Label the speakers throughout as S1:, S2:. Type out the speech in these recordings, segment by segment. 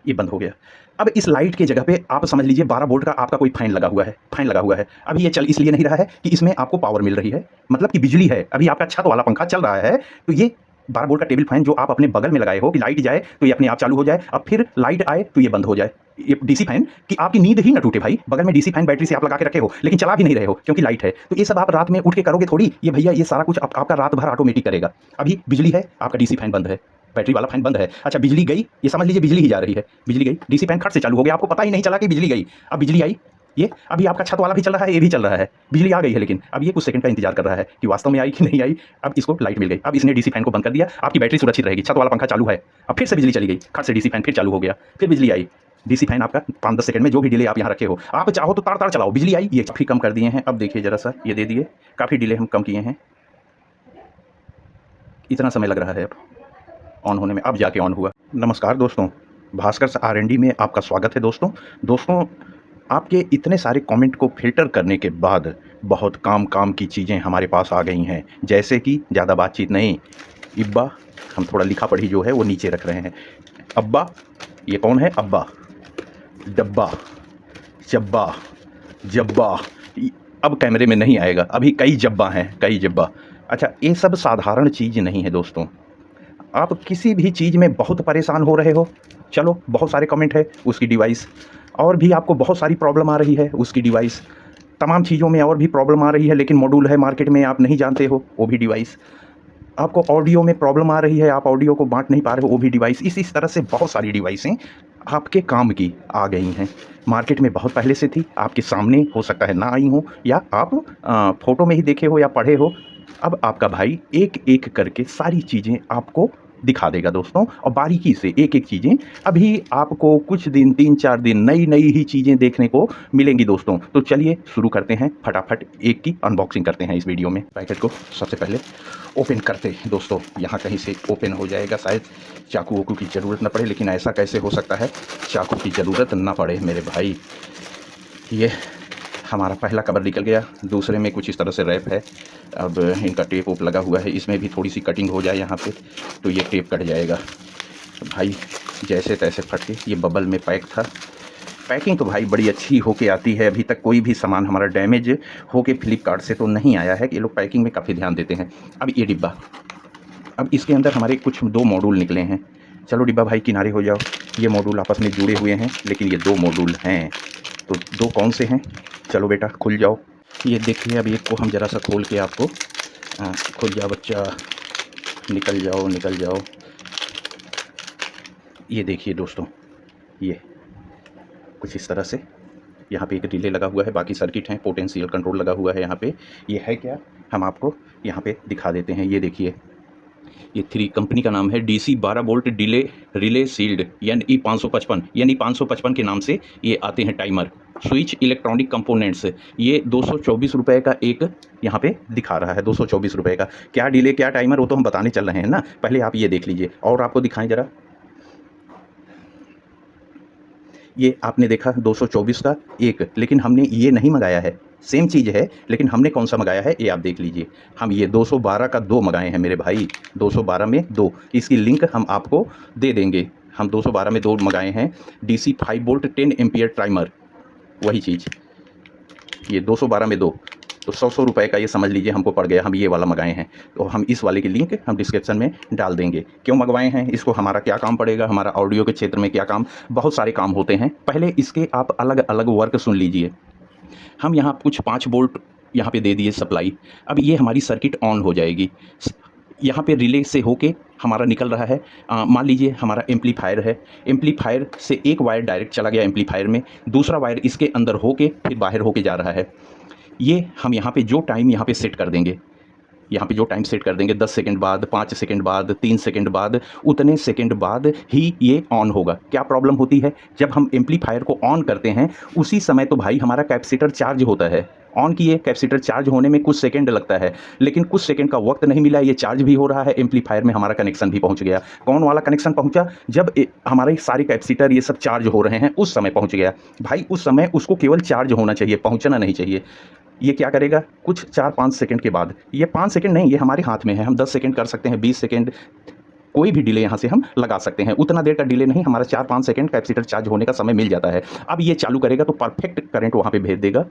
S1: ये बंद हो गया। अब इस लाइट की जगह पे आप समझ लीजिए 12 वोल्ट का आपका कोई फ़ैन लगा हुआ है, अभी ये चल इसलिए नहीं रहा है कि इसमें आपको पावर मिल रही है, मतलब कि बिजली है। अभी आपका छत वाला पंखा चल रहा है, तो ये 12 वोल्ट का टेबल फ़ैन जो आप अपने बगल में लगाए हो कि लाइट जाए तो ये अपने आप चालू हो जाए, अब फिर लाइट आए तो ये बंद हो जाए। ये डीसी फ़ैन कि आपकी नींद ही ना टूटे भाई, बगल में डीसी फ़ैन बैटरी से आप लगा के रखे हो, लेकिन चला भी नहीं रहे हो क्योंकि लाइट है। तो ये सब आप रात में उठ के करोगे थोड़ी, ये भैया ये सारा कुछ आपका रात भर ऑटोमेटिक करेगा। अभी बिजली है, आपका डीसी फ़ैन बंद है, बैटरी वाला फ़ैन बंद है। अच्छा बिजली गई, ये समझ लीजिए बिजली ही जा रही है, बिजली गई, डीसी फ़ैन खट से चालू हो गया, आपको पता ही नहीं चला कि बिजली गई। अब बिजली आई, ये अभी आपका छत वाला भी चल रहा है, ये भी चल रहा है, बिजली आ गई है, लेकिन अब ये कुछ सेकंड का इंतजार कर रहा है कि वास्तव में आई कि नहीं आई। अब इसको लाइट मिल गई, अब इसने डीसी फ़ैन को बंद कर दिया, आपकी बैटरी सुरक्षित रहेगी, छत वाला पंखा चालू है। अब फिर से बिजली चली गई, खट से डीसी फ़ैन फिर चालू हो गया, फिर बिजली आई, डीसी फ़ैन आपका 5-10 सेकंड में जो भी डिले आप यहाँ रखे हो, आप चाहो तो तार-तार चलाओ, बिजली आई, ये काफ़ी कम कर दिए हैं। अब देखिए ज़रा-सा ये दे दिए, काफ़ी डिले हम कम किए हैं। इतना समय लग रहा है अब ऑन होने में, अब जाके ऑन हुआ। नमस्कार दोस्तों, भास्कर आर&डी में आपका स्वागत है दोस्तों। दोस्तों, आपके इतने सारे कमेंट को फ़िल्टर करने के बाद बहुत काम की चीज़ें हमारे पास आ गई हैं, जैसे कि ज़्यादा बातचीत नहीं, इब्बा, हम थोड़ा लिखा-पढ़ी जो है वो नीचे रख रहे हैं। अब्बा, ये कौन है? अब्बा, डब्बा, जब्बा, जब्बा, अब कैमरे में नहीं आएगा, अभी कई जब्बा हैं, कई जब्बा। अच्छा, ये सब साधारण चीज़ नहीं है दोस्तों। आप किसी भी चीज़ में बहुत परेशान हो रहे हो, चलो बहुत सारे कमेंट है, उसकी डिवाइस, और भी आपको बहुत सारी प्रॉब्लम आ रही है, उसकी डिवाइस, तमाम चीज़ों में और भी प्रॉब्लम आ रही है, लेकिन मॉड्यूल है मार्केट में आप नहीं जानते हो, वो भी डिवाइस, आपको ऑडियो में प्रॉब्लम आ रही है, आप ऑडियो को बाँट नहीं पा रहे हो, वो भी डिवाइस। इस तरह से बहुत सारी डिवाइसें आपके काम की आ गई हैं। मार्केट में बहुत पहले से थी, आपके सामने हो सकता है ना आई हो, या आप फ़ोटो में ही देखे हो या पढ़े हो। अब आपका भाई एक-एक करके सारी चीज़ें आपको दिखा देगा दोस्तों, और बारीकी से एक-एक चीज़ें। अभी आपको कुछ दिन, 3-4 दिन नई-नई ही चीज़ें देखने को मिलेंगी दोस्तों। तो चलिए शुरू करते हैं, फटाफट एक की अनबॉक्सिंग करते हैं इस वीडियो में। पैकेट को सबसे पहले ओपन करते हैं दोस्तों, यहाँ कहीं से ओपन हो जाएगा, शायद चाकू-वाकू की ज़रूरत ना पड़े, लेकिन ऐसा कैसे हो सकता है चाकू की ज़रूरत ना पड़े मेरे भाई। ये हमारा पहला कवर निकल गया, दूसरे में कुछ इस तरह से रैप है। अब इनका टेप ओप लगा हुआ है, इसमें भी थोड़ी सी कटिंग हो जाए यहाँ पे तो ये टेप कट जाएगा। तो भाई जैसे तैसे फट के ये बबल में पैक था। पैकिंग तो भाई बड़ी अच्छी होके आती है, अभी तक कोई भी सामान हमारा डैमेज होके फ्लिपकार्ट से तो नहीं आया है, कि ये लोग पैकिंग में काफ़ी ध्यान देते हैं। अब ये डिब्बा, अब इसके अंदर हमारे कुछ 2 मॉड्यूल निकले हैं। चलो डिब्बा भाई किनारे हो जाओ, ये मॉड्यूल आपस में जुड़े हुए हैं, लेकिन ये 2 मॉड्यूल हैं, तो 2 कौन से हैं? चलो बेटा खुल जाओ। ये देखिए, अब एक को हम ज़रा सा खोल के आपको खुल जाओ बच्चा, निकल जाओ निकल जाओ। ये देखिए दोस्तों, ये कुछ इस तरह से यहाँ पे एक रिले लगा हुआ है, बाकी सर्किट हैं, पोटेंशियल कंट्रोल लगा हुआ है यहाँ पे। ये है क्या, हम आपको यहाँ पे दिखा देते हैं। ये देखिए, ये 3 कंपनी का नाम है DC 12 volt delay relay sealed NE 555, NE 555 के नाम से ये आते हैं टाइमर स्विच इलेक्ट्रॉनिक कंपोनेंट्स। ये 224 रुपये का एक यहाँ पे दिखा रहा है, 224 रुपये का। क्या डिले क्या टाइमर वो तो हम बताने चल रहे हैं ना, पहले आप ये देख लीजिए और आपको दिखाएं ज़रा। ये आपने देखा 224 का एक, लेकिन हमने ये नहीं मंगाया है, सेम चीज़ है, लेकिन हमने कौन सा मंगाया है ये आप देख लीजिए। हम ये 212 का 2 मंगाए हैं मेरे भाई, 212 में 2, इसकी लिंक हम आपको दे देंगे। हम 212 में 2 मंगाए हैं, DC 5 वोल्ट 10 एम्पियर टाइमर, वही चीज़, ये 212 में 2, तो 100 रुपये का ये समझ लीजिए हमको पड़ गया। हम ये वाला मंगाए हैं, तो हम इस वाले की लिंक हम डिस्क्रिप्शन में डाल देंगे। क्यों मंगवाए हैं इसको, हमारा क्या काम पड़ेगा, हमारा ऑडियो के क्षेत्र में क्या काम, बहुत सारे काम होते हैं। पहले इसके आप अलग अलग वर्क सुन लीजिए। हम यहाँ कुछ 5 वोल्ट यहाँ पे दे दिए सप्लाई। अब ये हमारी सर्किट ऑन हो जाएगी, यहाँ पे रिले से होके हमारा निकल रहा है। मान लीजिए हमारा एम्पलीफायर है, एम्पलीफायर से एक वायर डायरेक्ट चला गया एम्पलीफायर में, दूसरा वायर इसके अंदर होके फिर बाहर होके जा रहा है। ये हम यहाँ पे जो टाइम यहाँ पे सेट कर देंगे, यहाँ पे जो टाइम सेट कर देंगे 10 सेकंड बाद, 5 सेकंड बाद, 3 सेकंड बाद, उतने सेकंड बाद ही ये ऑन होगा। क्या प्रॉब्लम होती है, जब हम एम्पलीफायर को ऑन करते हैं उसी समय तो भाई हमारा कैपेसिटर चार्ज होता है। ऑन किए, कैपेसिटर चार्ज होने में कुछ सेकंड लगता है, लेकिन कुछ सेकंड का वक्त नहीं मिला, ये चार्ज भी हो रहा है, एम्पलीफायर में हमारा कनेक्शन भी पहुंच गया। कौन वाला कनेक्शन पहुंचा, जब हमारे सारे कैपेसिटर ये सब चार्ज हो रहे हैं उस समय पहुंच गया। भाई उस समय उसको केवल चार्ज होना चाहिए, पहुंचना नहीं चाहिए। ये क्या करेगा, कुछ 4-5 सेकंड के बाद, ये 5 सेकंड नहीं, ये हमारे हाथ में है, हम 10 सेकंड कर सकते हैं, 20 सेकंड, कोई भी डिले यहाँ से हम लगा सकते हैं। उतना देर का डिले नहीं, हमारा 4-5 सेकंड कैपेसिटर चार्ज होने का समय मिल जाता है। अब ये चालू करेगा तो परफेक्ट करंट वहाँ पे भेज देगा,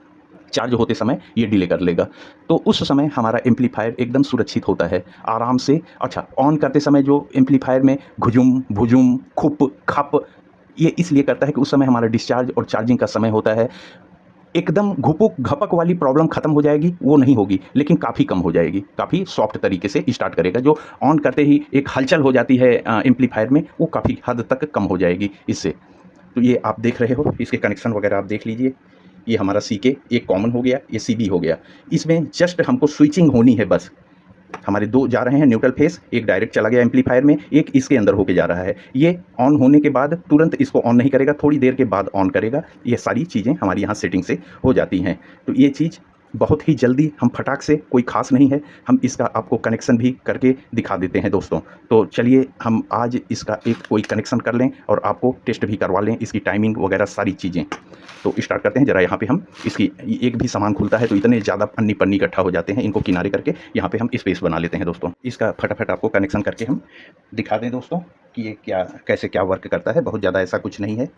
S1: चार्ज होते समय ये डिले कर लेगा। तो उस समय हमारा एम्पलीफायर एकदम सुरक्षित होता है, आराम से। अच्छा, ऑन करते समय जो एम्पलीफायर में घुजुम, भुजुम, खुप, खप, ये इसलिए करता है कि उस समय हमारा डिस्चार्ज और चार्जिंग का समय होता है। एकदम घुपुक घपक वाली प्रॉब्लम खत्म हो जाएगी, वो नहीं होगी, लेकिन काफ़ी कम हो जाएगी, काफ़ी सॉफ्ट तरीके से स्टार्ट करेगा। जो ऑन करते ही एक हलचल हो जाती है एम्पलीफायर में, वो काफ़ी हद तक कम हो जाएगी इससे। तो ये आप देख रहे हो, इसके कनेक्शन वगैरह आप देख लीजिए। ये हमारा CK एक कॉमन हो गया, ये CB हो गया। इसमें जस्ट हमको स्विचिंग होनी है बस। हमारे 2 जा रहे हैं न्यूट्रल फेस, एक डायरेक्ट चला गया एम्पलीफायर में, एक इसके अंदर होके जा रहा है। ये ऑन होने के बाद तुरंत इसको ऑन नहीं करेगा, थोड़ी देर के बाद ऑन करेगा। ये सारी चीज़ें हमारी यहाँ सेटिंग से हो जाती हैं। तो ये चीज़ बहुत ही जल्दी हम फटाक से, कोई ख़ास नहीं है, हम इसका आपको कनेक्शन भी करके दिखा देते हैं दोस्तों। तो चलिए हम आज इसका एक कोई कनेक्शन कर लें और आपको टेस्ट भी करवा लें, इसकी टाइमिंग वगैरह सारी चीज़ें। तो स्टार्ट करते हैं। ज़रा यहाँ पे हम इसकी एक भी सामान खुलता है तो इतने ज़्यादा पन्नी पन्नी इकट्ठा हो जाते हैं, इनको किनारे करके यहाँ पे हम स्पेस बना लेते हैं दोस्तों। इसका फटाफट आपको कनेक्शन करके हम दिखा दें दोस्तों कि ये क्या, कैसे क्या वर्क करता है। बहुत ज़्यादा ऐसा कुछ नहीं है।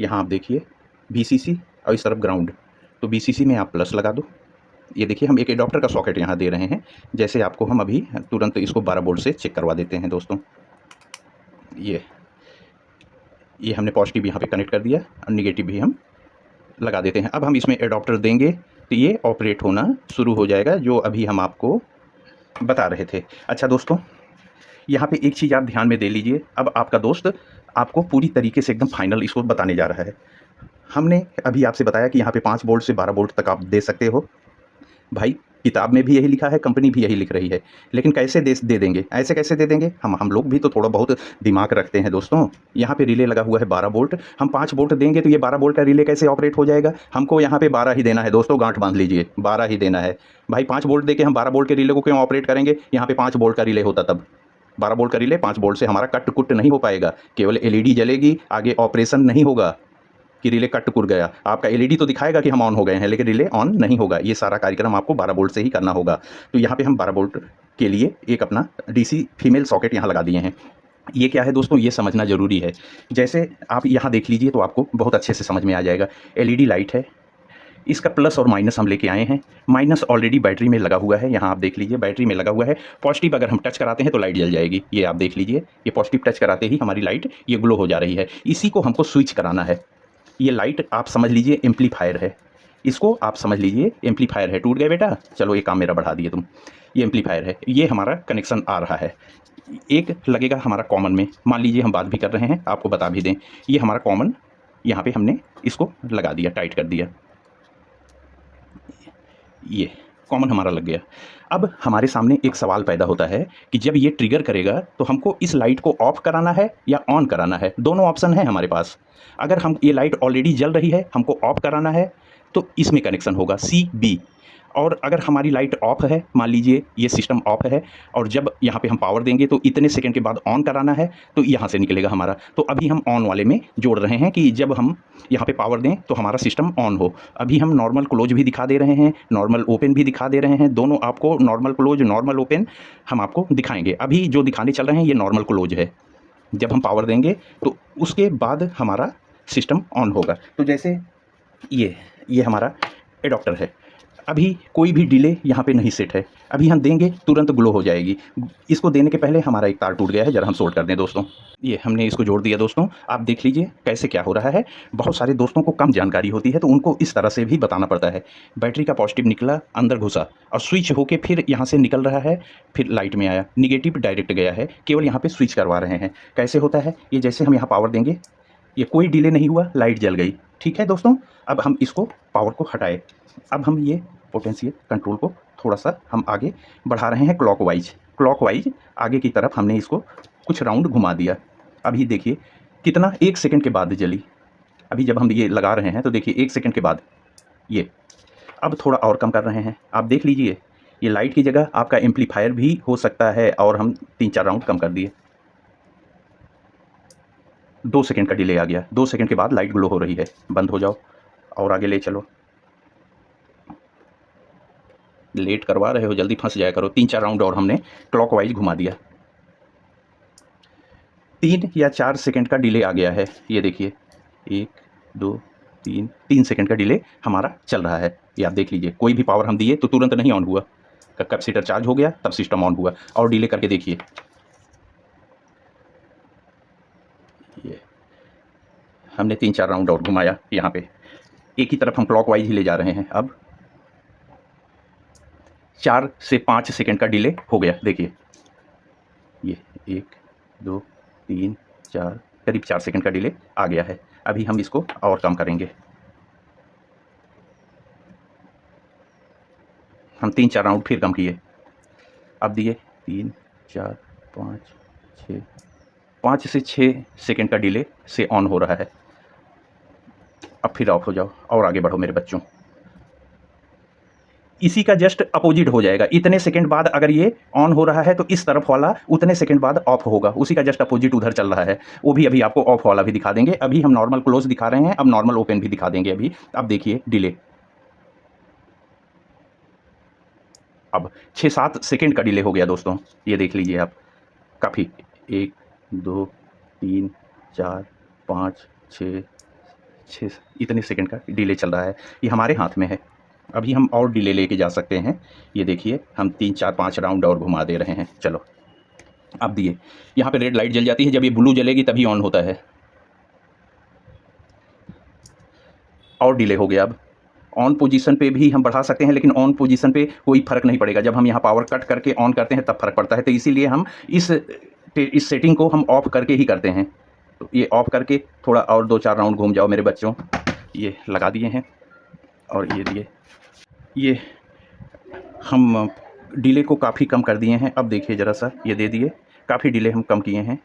S1: यहाँ आप देखिए VCC और इस तरफ ग्राउंड। तो VCC में आप प्लस लगा दो। ये देखिए हम एक एडाप्टर का सॉकेट यहाँ दे रहे हैं, जैसे आपको हम अभी तुरंत इसको 12 वोल्ट से चेक करवा देते हैं दोस्तों। ये हमने पॉजिटिव यहाँ पे कनेक्ट कर दिया और निगेटिव भी हम लगा देते हैं। अब हम इसमें एडाप्टर देंगे तो ये ऑपरेट होना शुरू हो जाएगा, जो अभी हम आपको बता रहे थे। अच्छा दोस्तों, यहाँ पे एक चीज़ आप ध्यान में दे लीजिए। अब आपका दोस्त आपको पूरी तरीके से एकदम फाइनल इसको बताने जा रहा है। हमने अभी आपसे बताया कि यहाँ पे 5 वोल्ट से 12 वोल्ट तक आप दे सकते हो। भाई किताब में भी यही लिखा है, कंपनी भी यही लिख रही है, लेकिन कैसे दे देंगे, ऐसे कैसे दे देंगे? हम लोग भी तो थोड़ा बहुत दिमाग रखते हैं दोस्तों। यहाँ पे रिले लगा हुआ है 12 वोल्ट, हम 5 वोल्ट देंगे तो ये 12 वोल्ट का रिले कैसे ऑपरेट हो जाएगा? हमको यहाँ पे 12 ही देना है दोस्तों, गांठ बांध लीजिए, 12 ही देना है। भाई 5 वोल्ट दे के हम 12 वोल्ट के रिले को क्यों ऑपरेट करेंगे? यहाँ पे 5 वोल्ट का रिले होता तब। 12 वोल्ट का रिले 5 वोल्ट से हमारा कट कुट नहीं हो पाएगा, केवल LED जलेगी, आगे ऑपरेशन नहीं होगा कि रिले कट कुट गया। आपका LED तो दिखाएगा कि हम ऑन हो गए हैं, लेकिन रिले ऑन नहीं होगा। ये सारा कार्यक्रम आपको 12 वोल्ट से ही करना होगा। तो यहाँ पे हम 12 वोल्ट के लिए एक अपना DC फीमेल सॉकेट यहाँ लगा दिए हैं। ये क्या है दोस्तों, ये समझना ज़रूरी है। जैसे आप यहाँ देख लीजिए तो आपको बहुत अच्छे से समझ में आ जाएगा। LED लाइट है, इसका प्लस और माइनस हम लेके आए हैं। माइनस ऑलरेडी बैटरी में लगा हुआ है, यहाँ आप देख लीजिए बैटरी में लगा हुआ है। पॉजिटिव अगर हम टच कराते हैं तो लाइट जल जाएगी, ये आप देख लीजिए। ये पॉजिटिव टच कराते ही हमारी लाइट ये ग्लो हो जा रही है। इसी को हमको स्विच कराना है। ये लाइट आप समझ लीजिए एम्पलीफायर है, इसको आप समझ लीजिए एम्पलीफायर है। टूट गए बेटा, चलो ये काम मेरा बढ़ा दिए तुम। ये एम्पलीफायर है, ये हमारा कनेक्शन आ रहा है। एक लगेगा हमारा कॉमन में, मान लीजिए हम बात भी कर रहे हैं, आपको बता भी दें, ये हमारा कॉमन यहाँ पे हमने इसको लगा दिया, टाइट कर दिया। ये कॉमन हमारा लग गया। अब हमारे सामने एक सवाल पैदा होता है कि जब ये ट्रिगर करेगा तो हमको इस लाइट को ऑफ कराना है या ऑन कराना है? दोनों ऑप्शन है हमारे पास। अगर हम ये लाइट ऑलरेडी जल रही है, हमको ऑफ कराना है, तो इसमें कनेक्शन होगा CB। और अगर हमारी लाइट ऑफ है, मान लीजिए ये सिस्टम ऑफ है, और जब यहाँ पे हम पावर देंगे तो इतने सेकंड के बाद ऑन कराना है, तो यहाँ से निकलेगा हमारा। तो अभी हम ऑन वाले में जोड़ रहे हैं कि जब हम यहाँ पे पावर दें तो हमारा सिस्टम ऑन हो। अभी हम नॉर्मल क्लोज भी दिखा दे रहे हैं, नॉर्मल ओपन भी दिखा दे रहे हैं। दोनों आपको नॉर्मल क्लोज, नॉर्मल ओपन हम आपको दिखाएंगे। अभी जो दिखाने चल रहे हैं ये नॉर्मल क्लोज है। जब हम पावर देंगे तो उसके बाद हमारा सिस्टम ऑन होगा। तो जैसे ये हमारा एडाप्टर है, अभी कोई भी डिले यहाँ पे नहीं सेट है। अभी हम देंगे तुरंत ग्लो हो जाएगी। इसको देने के पहले हमारा एक तार टूट गया है, जरा हम सोल्ड कर दें दोस्तों। ये हमने इसको जोड़ दिया दोस्तों, आप देख लीजिए कैसे क्या हो रहा है। बहुत सारे दोस्तों को कम जानकारी होती है तो उनको इस तरह से भी बताना पड़ता है। बैटरी का पॉजिटिव निकला, अंदर घुसा और स्विच होके फिर यहाँ से निकल रहा है, फिर लाइट में आया, निगेटिव डायरेक्ट गया है, केवल यहाँ पर स्विच करवा रहे हैं। कैसे होता है ये? जैसे हम यहाँ पावर देंगे, ये कोई डिले नहीं हुआ, लाइट जल गई। ठीक है दोस्तों, अब हम इसको पावर को हटाए। अब हम ये पोटेंशियल कंट्रोल को थोड़ा सा हम आगे बढ़ा रहे हैं क्लॉकवाइज आगे की तरफ हमने इसको कुछ राउंड घुमा दिया। अभी देखिए कितना 1 सेकंड के बाद जली। अभी जब हम ये लगा रहे हैं तो देखिए 1 सेकंड के बाद ये। अब थोड़ा और कम कर रहे हैं, आप देख लीजिए। ये लाइट की जगह आपका एम्पलीफायर भी हो सकता है, और हम 3-4 राउंड कम कर दिए। 2 सेकंड का डिले आ गया। 2 सेकंड के बाद लाइट ग्लो हो रही है। बंद हो जाओ और आगे ले चलो। लेट करवा रहे हो, जल्दी फंस जाया करो। 3-4 राउंड और हमने क्लॉकवाइज घुमा दिया। 3 या 4 सेकंड का डिले आ गया है। ये देखिए 1 2 3 सेकंड का डिले हमारा चल रहा है। ये आप देख लीजिए, कोई भी पावर हम दिए तो तुरंत नहीं ऑन हुआ। कैपेसिटर चार्ज हो गया तब सिस्टम ऑन हुआ। और डिले करके देखिए, ये हमने 3-4 राउंड और घुमाया। यहाँ पे एक ही तरफ हम क्लॉकवाइज ही ले जा रहे हैं। अब 4 से 5 सेकंड का डिले हो गया। देखिए ये 1 2 3 4, करीब 4 सेकंड का डिले आ गया है। अभी हम इसको और कम करेंगे। हम 3-4 राउंड फिर कम किए। अब दिए 3 4 5 6, 5 से 6 सेकंड का डिले से ऑन हो रहा है। अब फिर ऑफ हो जाओ और आगे बढ़ो मेरे बच्चों। इसी का जस्ट अपोजिट हो जाएगा। इतने सेकंड बाद अगर ये ऑन हो रहा है तो इस तरफ वाला उतने सेकंड बाद ऑफ होगा। उसी का जस्ट अपोजिट उधर चल रहा है। वो भी अभी आपको ऑफ वाला भी दिखा देंगे। अभी हम नॉर्मल क्लोज दिखा रहे हैं, अब नॉर्मल ओपन भी दिखा देंगे अभी। अब देखिए डिले, अब 6-7 सेकंड का डिले हो गया दोस्तों। ये देख लीजिए आप, काफ़ी 1 2 3 4 5 6 इतने सेकंड का डिले चल रहा है। ये हमारे हाथ में है। अभी हम और डिले लेके जा सकते हैं। ये देखिए हम 3-4-5 राउंड और घुमा दे रहे हैं। चलो अब दिए, यहाँ पे रेड लाइट जल जाती है, जब ये ब्लू जलेगी तभी ऑन होता है। और डिले हो गया। अब ऑन पोजीशन पे भी हम बढ़ा सकते हैं, लेकिन ऑन पोजीशन पे कोई फ़र्क नहीं पड़ेगा। जब हम यहाँ पावर कट करके ऑन करते हैं तब फ़र्क पड़ता है। तो इसीलिए हम इस सेटिंग को हम ऑफ़ करके ही करते हैं। तो ये ऑफ़ करके थोड़ा और 2-4 राउंड घूम जाओ मेरे बच्चों। ये लगा दिए हैं और ये दिए, ये हम डिले को काफ़ी कम कर दिए हैं। अब देखिए ज़रा सा, ये दे दिए, काफ़ी डिले हम कम किए हैं।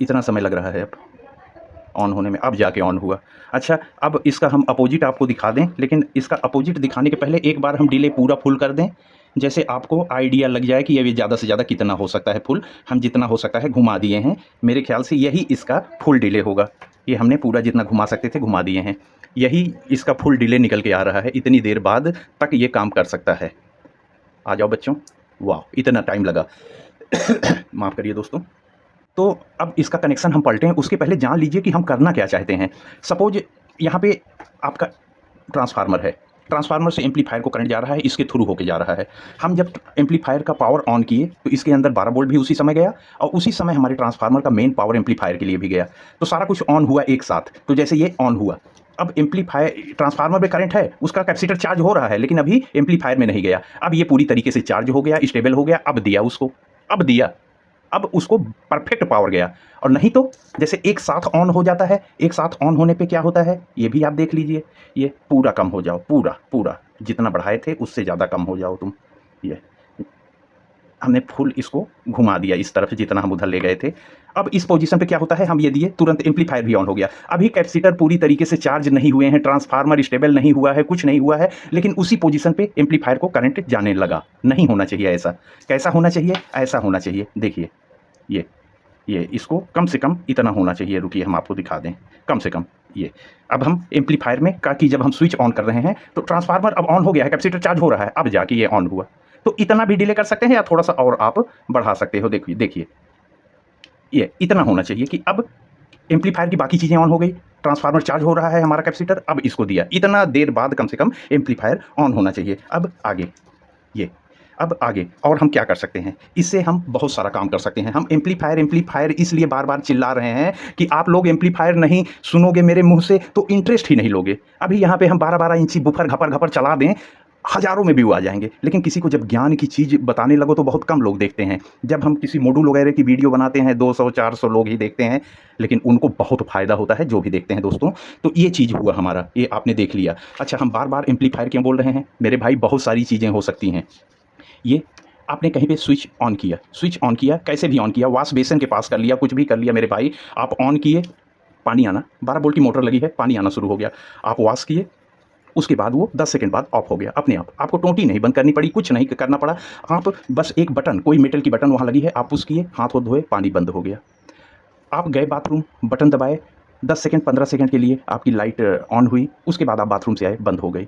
S1: इतना समय लग रहा है अब ऑन होने में, अब जाके ऑन हुआ। अच्छा, अब इसका हम अपोजिट आपको दिखा दें, लेकिन इसका अपोजिट दिखाने के पहले एक बार हम डिले पूरा फुल कर दें, जैसे आपको आइडिया लग जाए कि ये ज़्यादा से ज़्यादा कितना हो सकता है फुल। हम जितना हो सकता है घुमा दिए हैं। मेरे ख्याल से यही इसका फुल डिले होगा। ये हमने पूरा जितना घुमा सकते थे घुमा दिए हैं। यही इसका फुल डिले निकल के आ रहा है। इतनी देर बाद तक ये काम कर सकता है। आ जाओ बच्चों, वाह इतना टाइम लगा। माफ़ करिए दोस्तों। तो अब इसका कनेक्शन हम पलटें, उसके पहले जान लीजिए कि हम करना क्या चाहते हैं। सपोज यहाँ पे आपका ट्रांसफार्मर है, ट्रांसफार्मर से एम्पलीफायर को करंट जा रहा है, इसके थ्रू होके जा रहा है। हम जब एम्पलीफायर का पावर ऑन किए तो इसके अंदर 12 वोल्ट भी उसी समय गया और उसी समय हमारे ट्रांसफार्मर का मेन पावर एम्पलीफायर के लिए भी गया। तो सारा कुछ ऑन हुआ एक साथ। तो जैसे ये ऑन हुआ, अब एम्पलीफायर ट्रांसफार्मर में करंट है, उसका कैपेसिटर चार्ज हो रहा है, लेकिन अभी एम्पलीफायर में नहीं गया। अब ये पूरी तरीके से चार्ज हो गया, स्टेबल हो गया। अब दिया उसको, अब दिया, अब उसको परफेक्ट पावर गया। और नहीं तो जैसे एक साथ ऑन हो जाता है, एक साथ ऑन होने पे क्या होता है ये भी आप देख लीजिए। ये पूरा कम हो जाओ, पूरा पूरा जितना बढ़ाए थे उससे ज़्यादा कम हो जाओ तुम। ये हमने फुल इसको घुमा दिया इस तरफ जितना हम उधर ले गए थे। अब इस पोजीशन पे क्या होता है, हम ये दिए, तुरंत एम्पलीफायर भी ऑन हो गया। अभी कैपेसिटर पूरी तरीके से चार्ज नहीं हुए हैं, ट्रांसफार्मर स्टेबल नहीं हुआ है, कुछ नहीं हुआ है, लेकिन उसी पोजीशन पे एम्पलीफायर को करंट जाने लगा। नहीं होना चाहिए ऐसा। कैसा होना चाहिए, ऐसा होना चाहिए। देखिए ये इसको कम से कम इतना होना चाहिए। रुकिए हम आपको दिखा दें, कम से कम ये। अब हम एम्पलीफायर में का कि जब हम स्विच ऑन कर रहे हैं तो ट्रांसफार्मर अब ऑन हो गया है, कैपेसिटर चार्ज हो रहा है, अब जाके ये ऑन हुआ। तो इतना भी डिले कर सकते हैं या थोड़ा सा और आप बढ़ा सकते हो। देखिए ये इतना होना चाहिए कि अब एम्पलीफायर की बाकी चीज़ें ऑन हो गई, ट्रांसफार्मर चार्ज हो रहा है हमारा कैपेसिटर, अब इसको दिया। इतना देर बाद कम से कम एम्पलीफायर ऑन होना चाहिए। अब आगे ये, अब आगे और हम क्या कर सकते हैं, इससे हम बहुत सारा काम कर सकते हैं। हम एम्पलीफायर इसलिए बार बार चिल्ला रहे हैं कि आप लोग एम्पलीफायर नहीं सुनोगे मेरे मुंह से तो इंटरेस्ट ही नहीं लोगे। अभी यहाँ पे हम 12-12 इंची बुफर घपर घपर चला दें, हज़ारों में व्यू आ जाएंगे, लेकिन किसी को जब ज्ञान की चीज़ बताने लगो तो बहुत कम लोग देखते हैं। जब हम किसी मॉड्यूल वगैरह की वीडियो बनाते हैं 200-400 लोग ही देखते हैं, लेकिन उनको बहुत फ़ायदा होता है जो भी देखते हैं दोस्तों। तो ये चीज़ हुआ हमारा, ये आपने देख लिया। अच्छा, हम बार बार एम्पलीफायर क्यों बोल रहे हैं मेरे भाई, बहुत सारी चीज़ें हो सकती हैं। ये आपने कहीं पे स्विच ऑन किया, कैसे भी ऑन किया, वॉश बेसिन के पास कर लिया, कुछ भी कर लिया मेरे भाई, आप ऑन किए, पानी आना, 12 वोल्ट की मोटर लगी है, पानी आना शुरू हो गया, आप वॉश किए, उसके बाद वो 10 सेकंड बाद ऑफ हो गया अपने आप। आपको टोंटी नहीं बंद करनी पड़ी, कुछ नहीं करना पड़ा। आप बस एक बटन, कोई मेटल की बटन वहाँ लगी है, आप पुश किए, हाथ धोए, पानी बंद हो गया। आप गए बाथरूम, बटन दबाए, 10 सेकंड 15 सेकंड के लिए आपकी लाइट ऑन हुई, उसके बाद आप बाथरूम से आए, बंद हो गई।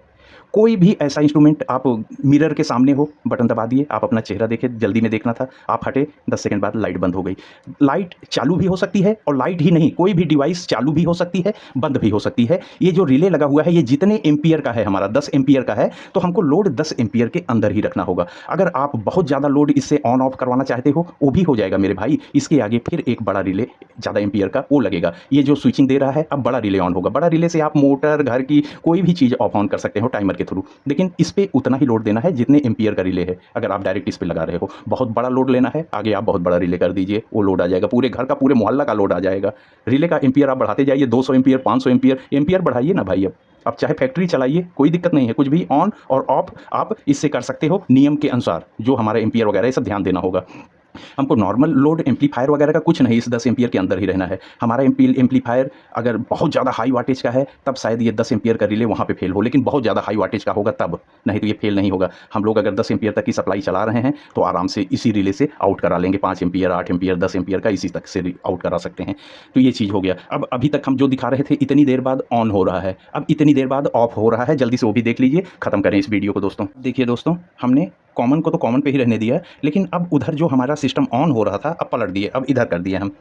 S1: कोई भी ऐसा इंस्ट्रूमेंट आप मिरर के सामने हो, बटन दबा दिए, आप अपना चेहरा देखे, जल्दी में देखना था, आप हटे, 10 सेकंड बाद लाइट बंद हो गई। लाइट चालू भी हो सकती है और लाइट ही नहीं, कोई भी डिवाइस चालू भी हो सकती है, बंद भी हो सकती है। ये जो रिले लगा हुआ है ये जितने एम्पियर का है, हमारा 10 एम्पियर का है, तो हमको लोड 10 एम्पियर के अंदर ही रखना होगा। अगर आप बहुत ज़्यादा लोड इससे ऑन ऑफ करवाना चाहते हो, वो भी हो जाएगा मेरे भाई। इसके आगे फिर एक बड़ा रिले ज़्यादा एम्पियर का वो लगेगा। ये जो स्विचिंग दे रहा है, अब बड़ा रिले ऑन होगा। बड़ा रिले से आप मोटर, घर की कोई भी चीज़ ऑफ ऑन कर सकते हो टाइमर के थ्रू, लेकिन इस पे उतना ही लोड देना है जितने एम्पियर का रिले है। अगर आप डायरेक्ट इस पे लगा रहे हो, बहुत बड़ा लोड लेना है, आगे आप बहुत बड़ा रिले कर दीजिए, वो लोड आ जाएगा, पूरे घर का, पूरे मोहल्ला का लोड आ जाएगा। रिले का एम्पियर आप बढ़ाते जाइए, 200 एम्पियर, 500 एम्पियर, एम्पियर बढ़ाइए ना भाई। अब आप चाहे फैक्ट्री चलाइए, कोई दिक्कत नहीं है, कुछ भी ऑन और ऑफ आप इससे कर सकते हो नियम के अनुसार। जो हमारा एम्पियर वगैरह ये सब ध्यान देना होगा। हमको नॉर्मल लोड एम्पलीफायर वगैरह का कुछ नहीं, इस 10 एम्पियर के अंदर ही रहना है। हमारा एम्पलीफायर अगर बहुत ज़्यादा हाई वाटेज का है तब शायद ये 10 एम्पियर का रिले वहाँ पे फेल हो, लेकिन बहुत ज़्यादा हाई वाटेज का होगा तब, नहीं तो ये फेल नहीं होगा। हम लोग अगर 10 एम्पियर तक की सप्लाई चला रहे हैं तो आराम से इसी रिले से आउट करा लेंगे, 5 एम्पियर, 8 एम्पियर, 10 एम्पियर का इसी तक से आउट करा सकते हैं। तो ये चीज़ हो गया। अब अभी तक हम जो दिखा रहे थे इतनी देर बाद ऑन हो रहा है, अब इतनी देर बाद ऑफ हो रहा है, जल्दी से वो भी देख लीजिए, ख़त्म करें इस वीडियो को दोस्तों। देखिए दोस्तों, हमने कॉमन को तो कॉमन पे ही रहने दिया है, लेकिन अब उधर जो हमारा सिस्टम ऑन हो रहा था अब पलट दिए, अब इधर कर दिए हम,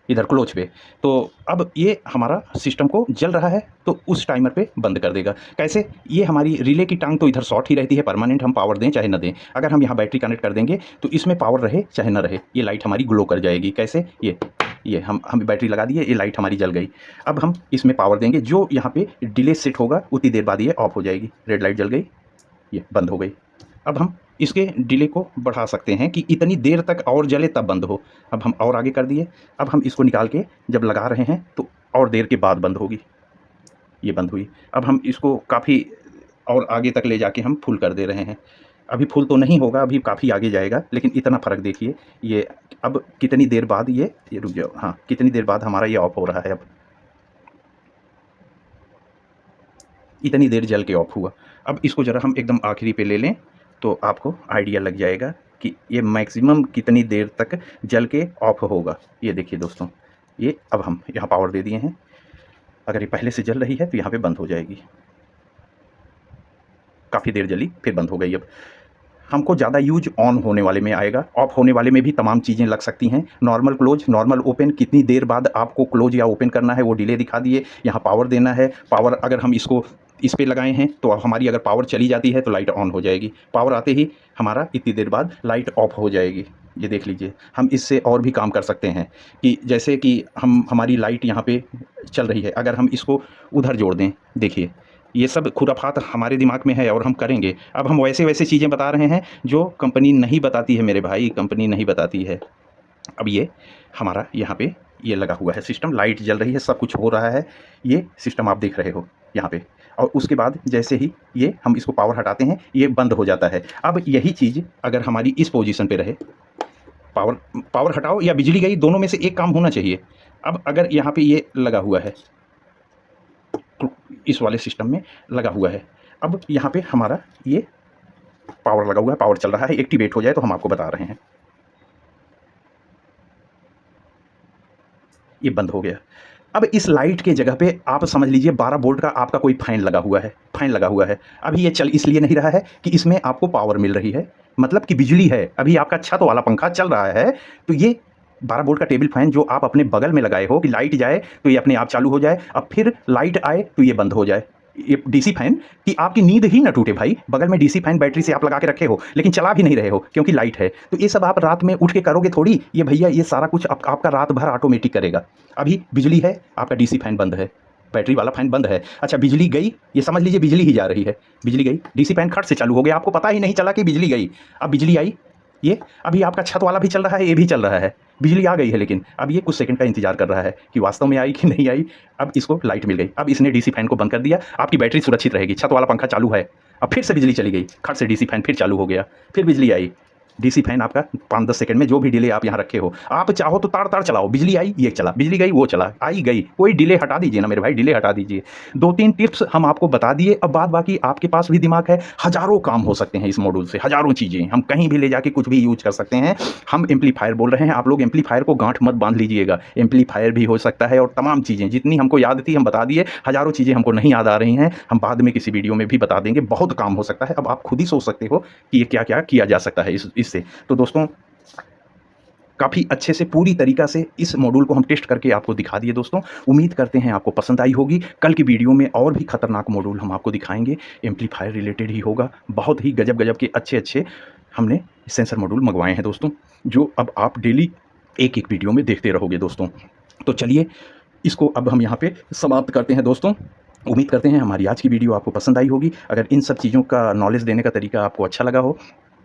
S1: इधर क्लोज पे। तो अब ये हमारा सिस्टम को जल रहा है तो उस टाइमर पे बंद कर देगा। कैसे? ये हमारी रिले की टांग तो इधर शॉर्ट ही रहती है परमानेंट, हम पावर दें चाहे ना दें। अगर हम यहाँ बैटरी कनेक्ट कर देंगे तो इसमें पावर रहे चाहे ना रहे, ये लाइट हमारी ग्लो कर जाएगी। कैसे? ये हम बैटरी लगा दिए, ये लाइट हमारी जल गई। अब हम इसमें पावर देंगे, जो यहाँ पे डिले सेट होगा उतनी देर बाद ये ऑफ हो जाएगी। रेड लाइट जल गई, ये बंद हो गई। अब हम इसके डिले को बढ़ा सकते हैं कि इतनी देर तक और जले तब बंद हो। अब हम और आगे कर दिए। अब हम इसको निकाल के जब लगा रहे हैं तो और देर के बाद बंद होगी, ये बंद हुई। अब हम इसको काफ़ी और आगे तक ले जाके हम फुल कर दे रहे हैं। अभी फुल तो नहीं होगा, अभी काफ़ी आगे जाएगा, लेकिन इतना फ़र्क देखिए। ये अब कितनी देर बाद ये रुक जाओ, हाँ, कितनी देर बाद हमारा ये ऑफ हो रहा है। अब इतनी देर जल के ऑफ हुआ। अब इसको ज़रा हम एकदम आखिरी पे ले लें तो आपको आइडिया लग जाएगा कि ये मैक्सिमम कितनी देर तक जल के ऑफ होगा। ये देखिए दोस्तों, ये अब हम यहाँ पावर दे दिए हैं। अगर ये पहले से जल रही है तो यहाँ पे बंद हो जाएगी। काफ़ी देर जली फिर बंद हो गई। अब हमको ज़्यादा यूज ऑन होने वाले में आएगा, ऑफ होने वाले में भी तमाम चीज़ें लग सकती हैं। नॉर्मल क्लोज, नॉर्मल ओपन, कितनी देर बाद आपको क्लोज या ओपन करना है वो डिले दिखा दिए। यहाँ पावर देना है, पावर अगर हम इसको इस पे लगाए हैं तो हमारी अगर पावर चली जाती है तो लाइट ऑन हो जाएगी, पावर आते ही हमारा इतनी देर बाद लाइट ऑफ हो जाएगी। ये देख लीजिए। हम इससे और भी काम कर सकते हैं कि जैसे कि हमारी लाइट यहाँ पे चल रही है, अगर हम इसको उधर जोड़ दें, देखिए ये सब खुराफात हमारे दिमाग में है और हम करेंगे। अब हम वैसे वैसे चीज़ें बता रहे हैं जो कंपनी नहीं बताती है मेरे भाई, कंपनी नहीं बताती है। अब ये हमारा यहाँ पे ये लगा हुआ है सिस्टम, लाइट जल रही है, सब कुछ हो रहा है, ये सिस्टम आप देख रहे हो यहाँ पे। और उसके बाद जैसे ही ये हम इसको पावर हटाते हैं ये बंद हो जाता है। अब यही चीज़ अगर हमारी इस पोजीशन पे रहे, पावर हटाओ या बिजली गई, दोनों में से एक काम होना चाहिए। अब अगर यहाँ पे ये लगा हुआ है, इस वाले सिस्टम में लगा हुआ है, अब यहाँ पे हमारा ये पावर लगा हुआ है, पावर चल रहा है, एक्टिवेट हो जाए तो हम आपको बता रहे हैं। ये बंद हो गया। अब इस लाइट के जगह पे आप समझ लीजिए 12 वोल्ट का आपका कोई फैन लगा हुआ है, फैन लगा हुआ है। अभी ये चल इसलिए नहीं रहा है कि इसमें आपको पावर मिल रही है, मतलब कि बिजली है। अभी आपका छत वाला पंखा चल रहा है तो ये 12 वोल्ट का टेबल फैन जो आप अपने बगल में लगाए हो कि लाइट जाए तो ये अपने आप चालू हो जाए, अब फिर लाइट आए तो ये बंद हो जाए। ये डीसी फैन कि आपकी नींद ही ना टूटे भाई, बगल में डीसी फैन बैटरी से आप लगा के रखे हो लेकिन चला भी नहीं रहे हो क्योंकि लाइट है, तो ये सब आप रात में उठ के करोगे थोड़ी, ये भैया ये सारा कुछ आपका रात भर ऑटोमेटिक करेगा। अभी बिजली है, आपका डीसी फैन बंद है, बैटरी वाला फैन बंद है। अच्छा बिजली गई, ये समझ लीजिए बिजली ही जा रही है, बिजली गई, डीसी फैन खट से चालू हो गया, आपको पता ही नहीं चला कि बिजली गई। अब बिजली आई, ये अभी आपका छत वाला भी चल रहा है, ये भी चल रहा है, बिजली आ गई है, लेकिन अब ये कुछ सेकंड का इंतजार कर रहा है कि वास्तव में आई कि नहीं आई। अब इसको लाइट मिल गई, अब इसने डीसी फैन को बंद कर दिया, आपकी बैटरी सुरक्षित रहेगी, छत वाला पंखा चालू है। अब फिर से बिजली चली गई, खट से डीसी फैन फिर चालू हो गया, फिर बिजली आई, डीसी फैन आपका 5-10 सेकंड में जो भी डिले आप यहाँ रखे हो, आप चाहो तो तार तार चलाओ, बिजली आई ये चला, बिजली गई वो चला, आई गई, कोई डिले हटा दीजिए ना मेरे भाई, डिले हटा दीजिए। 2-3 टिप्स हम आपको बता दिए, अब बाद बाकी आपके पास भी दिमाग है, हज़ारों काम हो सकते हैं इस मॉड्यूल से, हज़ारों चीज़ें हम कहीं भी ले जाके कुछ भी यूज़ कर सकते हैं। हम एम्पलीफायर बोल रहे हैं, आप लोग एम्पलीफायर को गांठ मत बांध लीजिएगा, एम्पलीफायर भी हो सकता है और तमाम चीज़ें जितनी हमको याद थी हम बता दिए, हज़ारों चीज़ें हमको नहीं याद आ रही हैं, हम बाद में किसी वीडियो में भी बता देंगे, बहुत काम हो सकता है। अब आप खुद ही सोच सकते हो कि ये क्या-क्या किया जा सकता है इससे। तो दोस्तों काफ़ी अच्छे से पूरी तरीक़ा से इस मॉड्यूल को हम टेस्ट करके आपको दिखा दिए दोस्तों। उम्मीद करते हैं आपको पसंद आई होगी। कल की वीडियो में और भी खतरनाक मॉड्यूल हम आपको दिखाएँगे, एम्पलीफायर रिलेटेड ही होगा। बहुत ही गज़ब-गज़ब के अच्छे-अच्छे हमने सेंसर मॉड्यूल मँगवाए हैं दोस्तों, जो अब आप डेली एक-एक वीडियो में देखते रहोगे दोस्तों। तो चलिए इसको अब हम यहाँ पे समाप्त करते हैं दोस्तों। उम्मीद करते हैं हमारी आज की वीडियो आपको पसंद आई होगी। अगर इन सब चीज़ों का नॉलेज देने का तरीका आपको अच्छा लगा हो,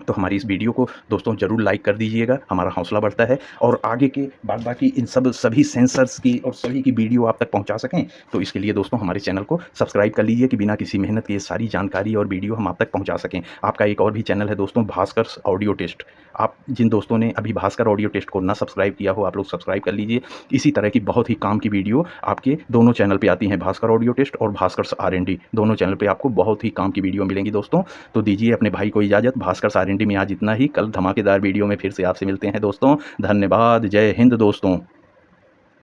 S1: तो हमारी इस वीडियो को दोस्तों ज़रूर लाइक कर दीजिएगा, हमारा हौसला बढ़ता है और आगे के बाद बाकी इन सभी सेंसर्स की और सभी की वीडियो आप तक पहुंचा सकें, तो इसके लिए दोस्तों हमारे चैनल को सब्सक्राइब कर लीजिए कि बिना किसी मेहनत के ये सारी जानकारी और वीडियो हम आप तक पहुंचा सकें। आपका एक और भी चैनल है दोस्तों, भास्कर ऑडियो टेस्ट। आप जिन दोस्तों ने अभी भास्कर ऑडियो टेस्ट को ना सब्सक्राइब किया हो, आप लोग सब्सक्राइब कर लीजिए। इसी तरह की बहुत ही काम की वीडियो आपके दोनों चैनल पर आती हैं, भास्कर ऑडियो टेस्ट और भास्कर R&D, दोनों चैनल पर आपको बहुत ही काम की वीडियो मिलेंगी दोस्तों। तो दीजिए अपने भाई को इजाज़त, भास्कर R&D में आज इतना ही। कल धमाकेदार वीडियो में फिर से आपसे मिलते हैं दोस्तों। धन्यवाद, जय हिंद दोस्तों।